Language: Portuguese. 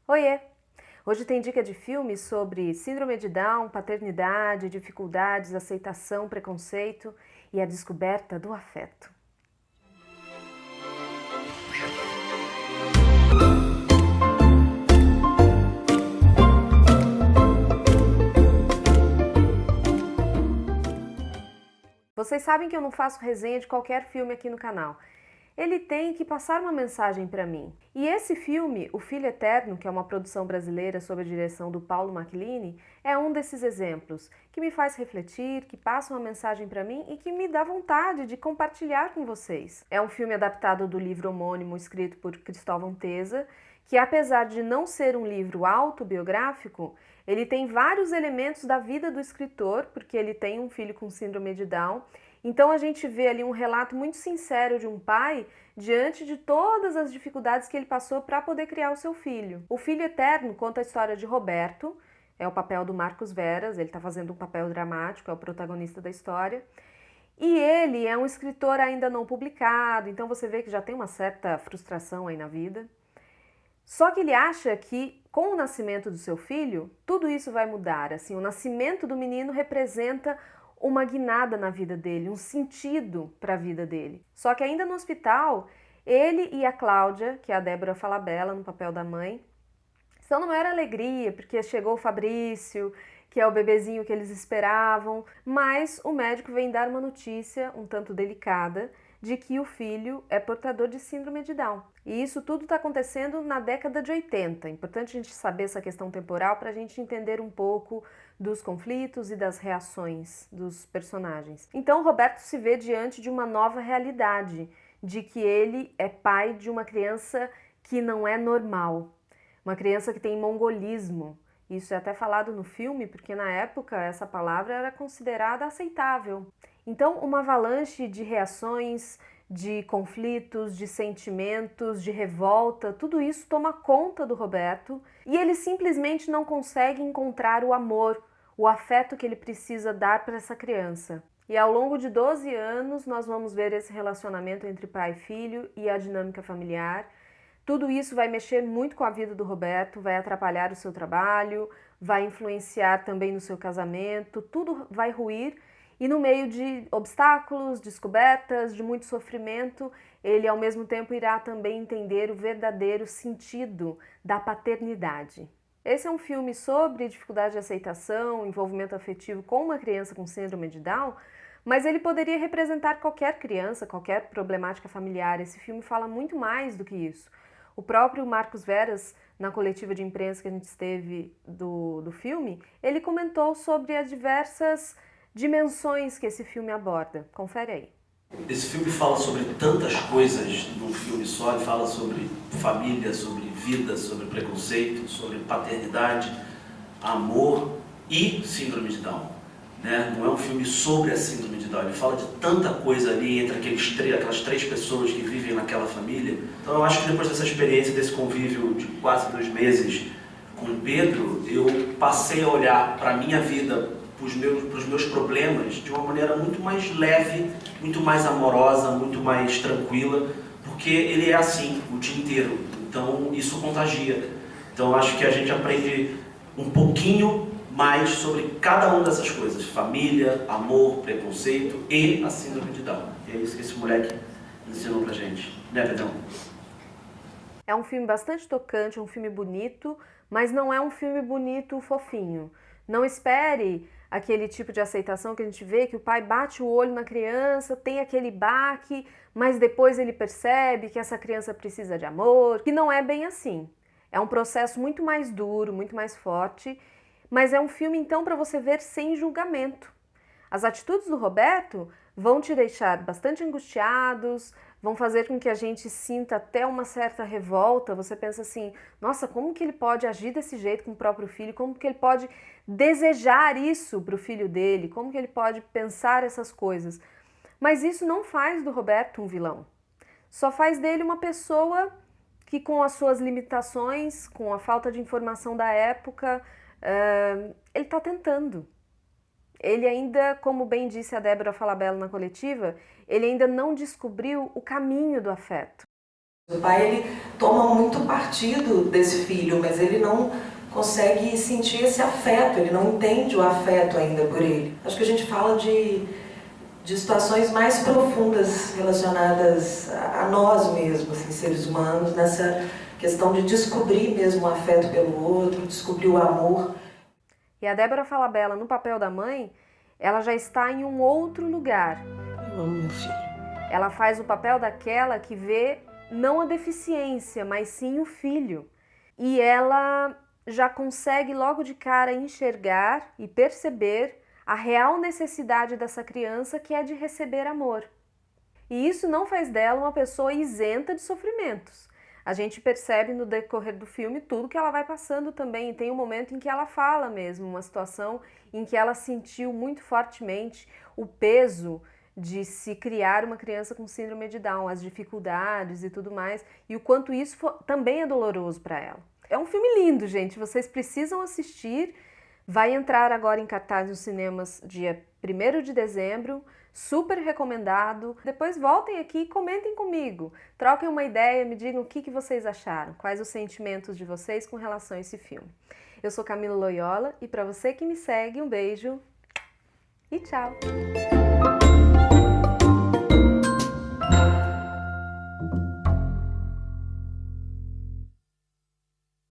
Oiê! Hoje tem dica de filme sobre síndrome de Down, paternidade, dificuldades, aceitação, preconceito e a descoberta do afeto. Vocês sabem que eu não faço resenha de qualquer filme aqui no canal. Ele tem que passar uma mensagem para mim. E esse filme, O Filho Eterno, que é uma produção brasileira sob a direção do Paulo Macchilini, é um desses exemplos que me faz refletir, que passa uma mensagem para mim e que me dá vontade de compartilhar com vocês. É um filme adaptado do livro homônimo escrito por Cristóvão Teza, que apesar de não ser um livro autobiográfico, ele tem vários elementos da vida do escritor, porque ele tem um filho com síndrome de Down. Então a gente vê ali um relato muito sincero de um pai diante de todas as dificuldades que ele passou para poder criar o seu filho. O Filho Eterno conta a história de Roberto, é o papel do Marcos Veras, ele está fazendo um papel dramático, é o protagonista da história. E ele é um escritor ainda não publicado, então você vê que já tem uma certa frustração aí na vida. Só que ele acha que com o nascimento do seu filho, tudo isso vai mudar. Assim, o nascimento do menino representa uma guinada na vida dele, um sentido para a vida dele. Só que ainda no hospital, ele e a Cláudia, que é a Débora Falabella no papel da mãe, estão numa maior alegria, porque chegou o Fabrício, que é o bebezinho que eles esperavam, mas o médico vem dar uma notícia um tanto delicada de que o filho é portador de síndrome de Down. E isso tudo está acontecendo na década de 80. É importante a gente saber essa questão temporal para a gente entender um pouco dos conflitos e das reações dos personagens. Então, Roberto se vê diante de uma nova realidade, de que ele é pai de uma criança que não é normal, uma criança que tem mongolismo. Isso é até falado no filme, porque na época essa palavra era considerada aceitável. Então, uma avalanche de reações, de conflitos, de sentimentos, de revolta, tudo isso toma conta do Roberto e ele simplesmente não consegue encontrar o amor, o afeto que ele precisa dar para essa criança. E ao longo de 12 anos nós vamos ver esse relacionamento entre pai e filho e a dinâmica familiar. Tudo isso vai mexer muito com a vida do Roberto, vai atrapalhar o seu trabalho, vai influenciar também no seu casamento, tudo vai ruir. E no meio de obstáculos, descobertas, de muito sofrimento, ele ao mesmo tempo irá também entender o verdadeiro sentido da paternidade. Esse é um filme sobre dificuldade de aceitação, envolvimento afetivo com uma criança com síndrome de Down, mas ele poderia representar qualquer criança, qualquer problemática familiar. Esse filme fala muito mais do que isso. O próprio Marcos Veras, na coletiva de imprensa que a gente esteve do filme, ele comentou sobre as diversas dimensões que esse filme aborda. Confere aí. Esse filme fala sobre tantas coisas num filme só, ele fala sobre família, sobre vida, sobre preconceito, sobre paternidade, amor e síndrome de Down. Né? Não é um filme sobre a síndrome de Down, ele fala de tanta coisa ali entre aquelas três pessoas que vivem naquela família. Então eu acho que depois dessa experiência, desse convívio de quase 2 meses com o Pedro, eu passei a olhar para a minha vida, para os meus problemas, de uma maneira muito mais leve, muito mais amorosa, muito mais tranquila, porque ele é assim o dia inteiro, então isso contagia. Então eu acho que a gente aprende um pouquinho mais sobre cada uma dessas coisas: família, amor, preconceito e a síndrome de Down. E é isso que esse moleque ensinou pra gente, né, Pedrão? É um filme bastante tocante, um filme bonito, mas não é um filme bonito fofinho. Não espere aquele tipo de aceitação que a gente vê, que o pai bate o olho na criança, tem aquele baque, mas depois ele percebe que essa criança precisa de amor, que não é bem assim. É um processo muito mais duro, muito mais forte, mas é um filme então para você ver sem julgamento. As atitudes do Roberto vão te deixar bastante angustiados, vão fazer com que a gente sinta até uma certa revolta. Você pensa assim, nossa, como que ele pode agir desse jeito com o próprio filho? Como que ele pode desejar isso para o filho dele? Como que ele pode pensar essas coisas? Mas isso não faz do Roberto um vilão. Só faz dele uma pessoa que, com as suas limitações, com a falta de informação da época, ele está tentando. Ele ainda, como bem disse a Débora Falabella na coletiva, ele ainda não descobriu o caminho do afeto. O pai, ele toma muito partido desse filho, mas ele não consegue sentir esse afeto, ele não entende o afeto ainda por ele. Acho que a gente fala de situações mais profundas relacionadas a nós mesmos, assim, seres humanos, nessa questão de descobrir mesmo o afeto pelo outro, descobrir o amor. E a Débora Falabella, no papel da mãe, ela já está em um outro lugar. Eu amo meu filho. Ela faz o papel daquela que vê não a deficiência, mas sim o filho. E ela já consegue logo de cara enxergar e perceber a real necessidade dessa criança, que é de receber amor. E isso não faz dela uma pessoa isenta de sofrimentos. A gente percebe no decorrer do filme tudo que ela vai passando também. E tem um momento em que ela fala mesmo, uma situação em que ela sentiu muito fortemente o peso de se criar uma criança com síndrome de Down, as dificuldades e tudo mais, e o quanto isso também é doloroso para ela. É um filme lindo, gente, vocês precisam assistir. Vai entrar agora em cartaz nos cinemas dia 1º de dezembro, super recomendado. Depois voltem aqui e comentem comigo, troquem uma ideia, me digam o que vocês acharam, quais os sentimentos de vocês com relação a esse filme. Eu sou Camila Loyola e para você que me segue, um beijo e tchau!